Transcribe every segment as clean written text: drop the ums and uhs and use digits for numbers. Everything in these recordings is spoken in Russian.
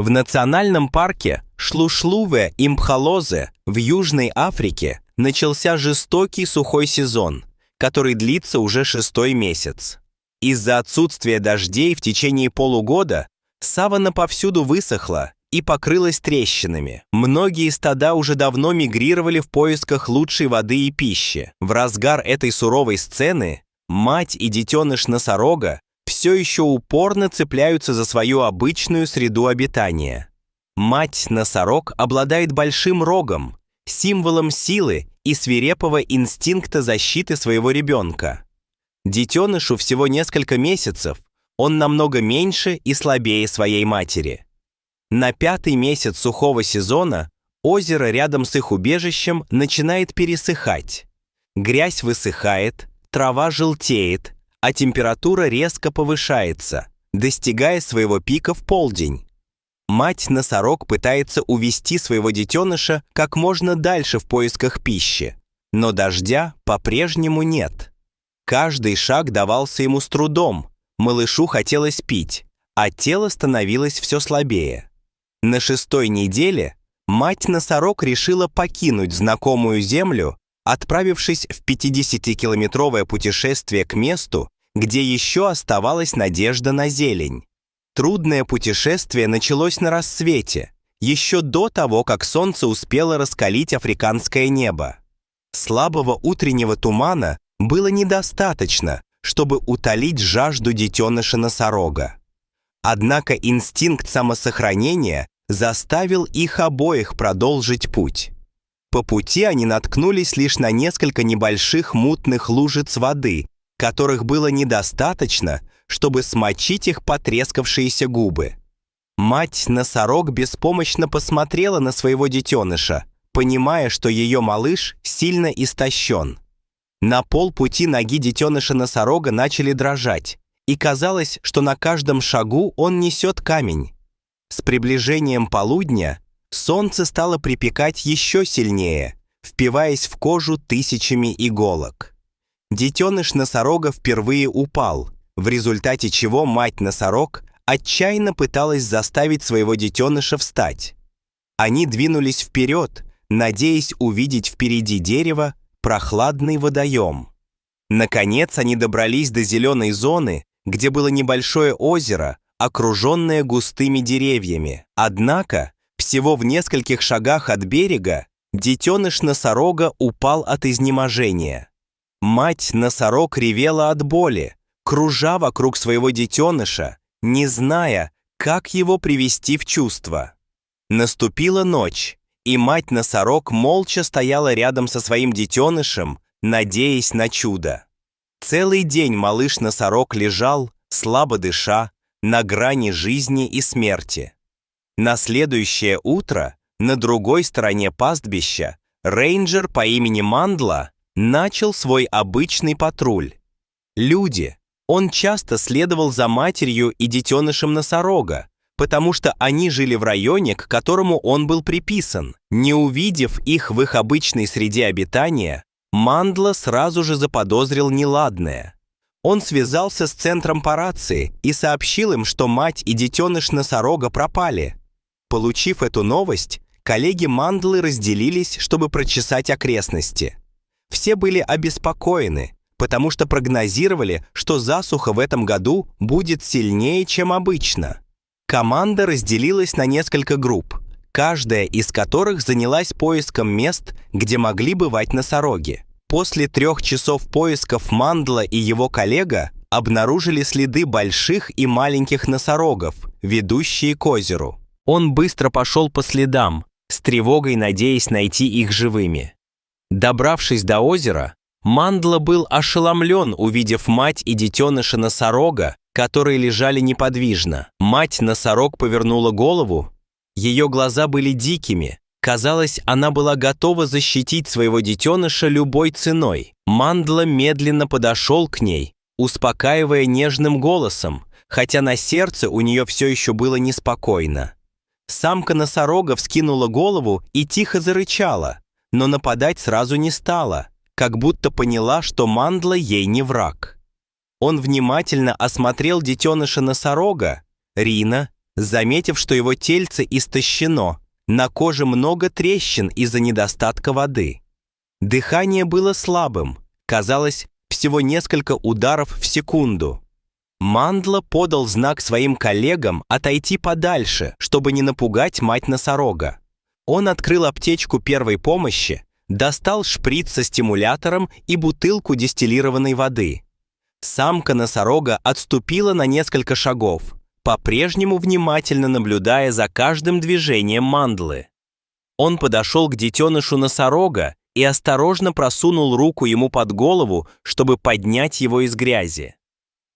В национальном парке Шлушлуве-Импхалозе в Южной Африке начался жестокий сухой сезон, который длится уже 6-й месяц. Из-за отсутствия дождей в течение полугода саванна повсюду высохла и покрылась трещинами. Многие стада уже давно мигрировали в поисках лучшей воды и пищи. В разгар этой суровой сцены мать и детеныш носорога все еще упорно цепляются за свою обычную среду обитания. Мать-носорог обладает большим рогом, символом силы и свирепого инстинкта защиты своего ребенка. Детенышу всего несколько месяцев, он намного меньше и слабее своей матери. На 5-й месяц сухого сезона озеро рядом с их убежищем начинает пересыхать. Грязь высыхает, трава желтеет, а температура резко повышается, достигая своего пика в полдень. Мать-носорог пытается увести своего детеныша как можно дальше в поисках пищи, но дождя по-прежнему нет. Каждый шаг давался ему с трудом, малышу хотелось пить, а тело становилось все слабее. На 6-й неделе мать-носорог решила покинуть знакомую землю, отправившись в 50-километровое путешествие к месту, где еще оставалась надежда на зелень. Трудное путешествие началось на рассвете, еще до того, как солнце успело раскалить африканское небо. Слабого утреннего тумана было недостаточно, чтобы утолить жажду детеныша носорога. Однако инстинкт самосохранения заставил их обоих продолжить путь. По пути они наткнулись лишь на несколько небольших мутных лужиц воды, которых было недостаточно, чтобы смочить их потрескавшиеся губы. Мать-носорог беспомощно посмотрела на своего детеныша, понимая, что ее малыш сильно истощен. На полпути ноги детеныша-носорога начали дрожать, и казалось, что на каждом шагу он несет камень. С приближением полудня солнце стало припекать еще сильнее, впиваясь в кожу тысячами иголок. Детеныш носорога впервые упал, в результате чего мать-носорог отчаянно пыталась заставить своего детеныша встать. Они двинулись вперед, надеясь увидеть впереди дерева прохладный водоем. Наконец они добрались до зеленой зоны, где было небольшое озеро, окруженное густыми деревьями. Однако, всего в нескольких шагах от берега, детеныш носорога упал от изнеможения. Мать-носорог ревела от боли, кружа вокруг своего детеныша, не зная, как его привести в чувство. Наступила ночь, и мать-носорог молча стояла рядом со своим детенышем, надеясь на чудо. Целый день малыш-носорог лежал, слабо дыша, на грани жизни и смерти. На следующее утро на другой стороне пастбища рейнджер по имени Мандла начал свой обычный патруль. Люди. Он часто следовал за матерью и детенышем носорога, потому что они жили в районе, к которому он был приписан. Не увидев их в их обычной среде обитания, Мандла сразу же заподозрил неладное. Он связался с центром по рации и сообщил им, что мать и детеныш носорога пропали. Получив эту новость, коллеги Мандлы разделились, чтобы прочесать окрестности. Все были обеспокоены, потому что прогнозировали, что засуха в этом году будет сильнее, чем обычно. Команда разделилась на несколько групп, каждая из которых занялась поиском мест, где могли бывать носороги. После 3 часов поисков Мандла и его коллега обнаружили следы больших и маленьких носорогов, ведущие к озеру. Он быстро пошел по следам, с тревогой надеясь найти их живыми. Добравшись до озера, Мандла был ошеломлен, увидев мать и детеныша носорога, которые лежали неподвижно. Мать-носорог повернула голову. Ее глаза были дикими. Казалось, она была готова защитить своего детеныша любой ценой. Мандла медленно подошел к ней, успокаивая нежным голосом, хотя на сердце у нее все еще было неспокойно. Самка носорога вскинула голову и тихо зарычала, но нападать сразу не стала, как будто поняла, что Мандла ей не враг. Он внимательно осмотрел детеныша носорога, Рина, заметив, что его тельце истощено, на коже много трещин из-за недостатка воды. Дыхание было слабым, казалось, всего несколько ударов в секунду. Мандла подал знак своим коллегам отойти подальше, чтобы не напугать мать-носорога. Он открыл аптечку первой помощи, достал шприц со стимулятором и бутылку дистиллированной воды. Самка носорога отступила на несколько шагов, по-прежнему внимательно наблюдая за каждым движением Мандлы. Он подошел к детенышу носорога и осторожно просунул руку ему под голову, чтобы поднять его из грязи.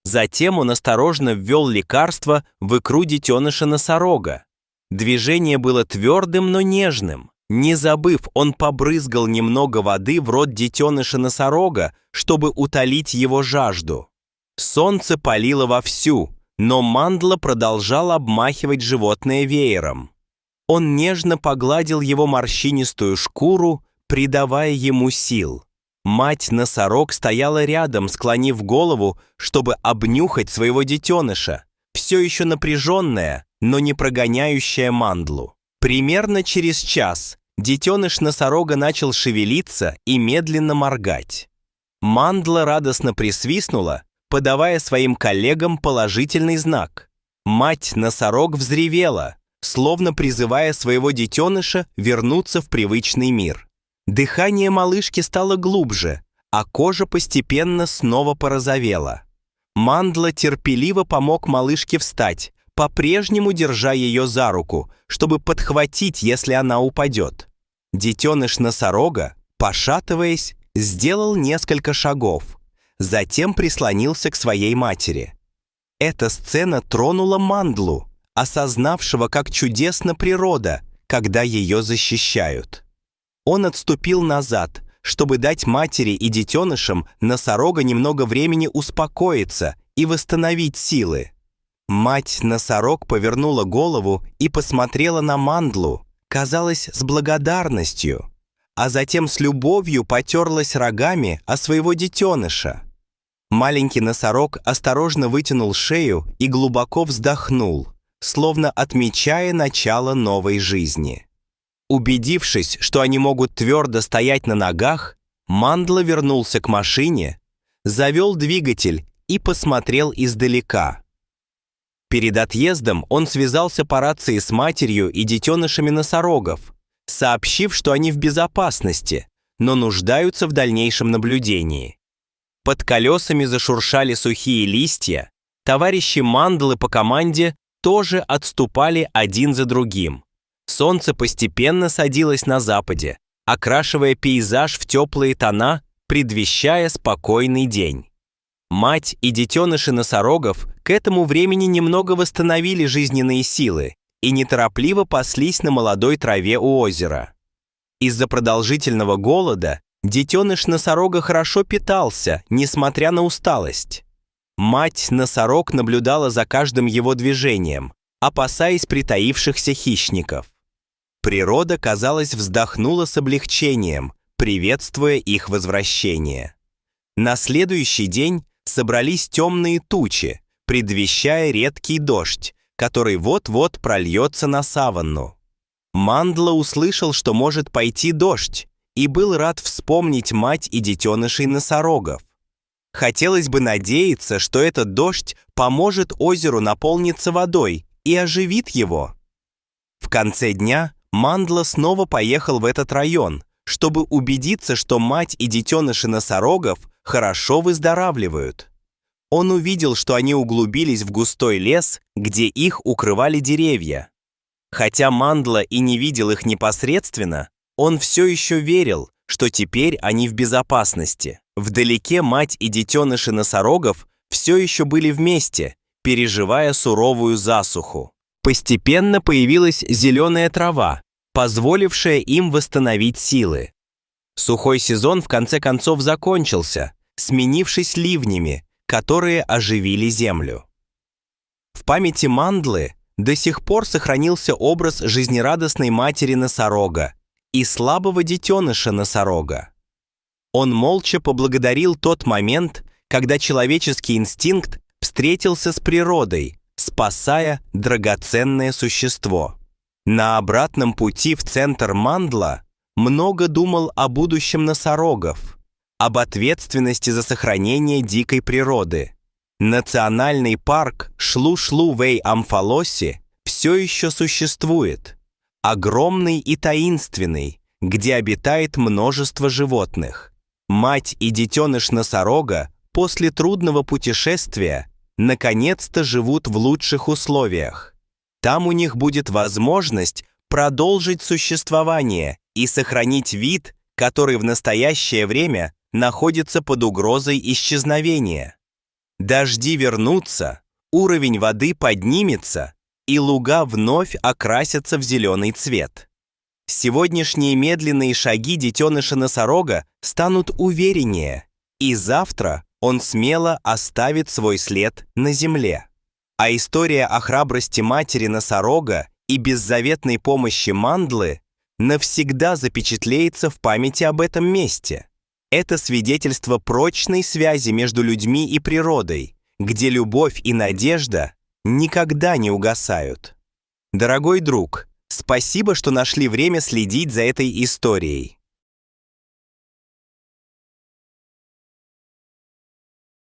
Затем он осторожно ввел лекарство в икру детеныша носорога. Движение было твердым, но нежным. Не забыв, он побрызгал немного воды в рот детеныша носорога, чтобы утолить его жажду. Солнце палило вовсю, но Мандла продолжал обмахивать животное веером. Он нежно погладил его морщинистую шкуру, придавая ему сил. Мать-носорог стояла рядом, склонив голову, чтобы обнюхать своего детеныша, все еще напряженная, но не прогоняющая Мандлу. Примерно через час детеныш носорога начал шевелиться и медленно моргать. Мандла радостно присвистнула, подавая своим коллегам положительный знак. Мать-носорог взревела, словно призывая своего детеныша вернуться в привычный мир. Дыхание малышки стало глубже, а кожа постепенно снова порозовела. Мандла терпеливо помог малышке встать, по-прежнему держа ее за руку, чтобы подхватить, если она упадет. Детеныш носорога, пошатываясь, сделал несколько шагов, затем прислонился к своей матери. Эта сцена тронула Мандлу, осознавшего, как чудесна природа, когда ее защищают. Он отступил назад, чтобы дать матери и детенышам носорога немного времени успокоиться и восстановить силы. Мать-носорог повернула голову и посмотрела на Мандлу, казалось, с благодарностью, а затем с любовью потерлась рогами о своего детеныша. Маленький носорог осторожно вытянул шею и глубоко вздохнул, словно отмечая начало новой жизни. Убедившись, что они могут твердо стоять на ногах, Мандла вернулся к машине, завел двигатель и посмотрел издалека. Перед отъездом он связался по рации с матерью и детенышами носорогов, сообщив, что они в безопасности, но нуждаются в дальнейшем наблюдении. Под колесами зашуршали сухие листья, товарищи Мандлы по команде тоже отступали один за другим. Солнце постепенно садилось на западе, окрашивая пейзаж в теплые тона, предвещая спокойный день. Мать и детеныши носорогов к этому времени немного восстановили жизненные силы и неторопливо паслись на молодой траве у озера. Из-за продолжительного голода детеныш носорога хорошо питался, несмотря на усталость. Мать-носорог наблюдала за каждым его движением, опасаясь притаившихся хищников. Природа, казалось, вздохнула с облегчением, приветствуя их возвращение. На следующий день собрались темные тучи, предвещая редкий дождь, который вот-вот прольется на саванну. Мандла услышал, что может пойти дождь, и был рад вспомнить мать и детенышей носорогов. Хотелось бы надеяться, что этот дождь поможет озеру наполниться водой и оживит его. В конце дня Мандла снова поехал в этот район, чтобы убедиться, что мать и детеныши носорогов хорошо выздоравливают. Он увидел, что они углубились в густой лес, где их укрывали деревья. Хотя Мандла и не видел их непосредственно, он все еще верил, что теперь они в безопасности. Вдалеке мать и детеныши носорогов все еще были вместе, переживая суровую засуху. Постепенно появилась зеленая трава, позволившая им восстановить силы. Сухой сезон в конце концов закончился, сменившись ливнями, которые оживили землю. В памяти Мандлы до сих пор сохранился образ жизнерадостной матери носорога и слабого детеныша носорога. Он молча поблагодарил тот момент, когда человеческий инстинкт встретился с природой, спасая драгоценное существо. На обратном пути в центр Мандла много думал о будущем носорогов, об ответственности за сохранение дикой природы. Национальный парк Шлу-Шлу-Вэй-Амфалоси все еще существует, огромный и таинственный, где обитает множество животных. Мать и детеныш носорога после трудного путешествия наконец-то живут в лучших условиях. Там у них будет возможность продолжить существование и сохранить вид, который в настоящее время находится под угрозой исчезновения. Дожди вернутся, уровень воды поднимется, и луга вновь окрасятся в зеленый цвет. Сегодняшние медленные шаги детеныша носорога станут увереннее, и завтра он смело оставит свой след на земле. А история о храбрости матери носорога и беззаветной помощи Мандлы навсегда запечатлеется в памяти об этом месте. Это свидетельство прочной связи между людьми и природой, где любовь и надежда никогда не угасают. Дорогой друг, спасибо, что нашли время следить за этой историей.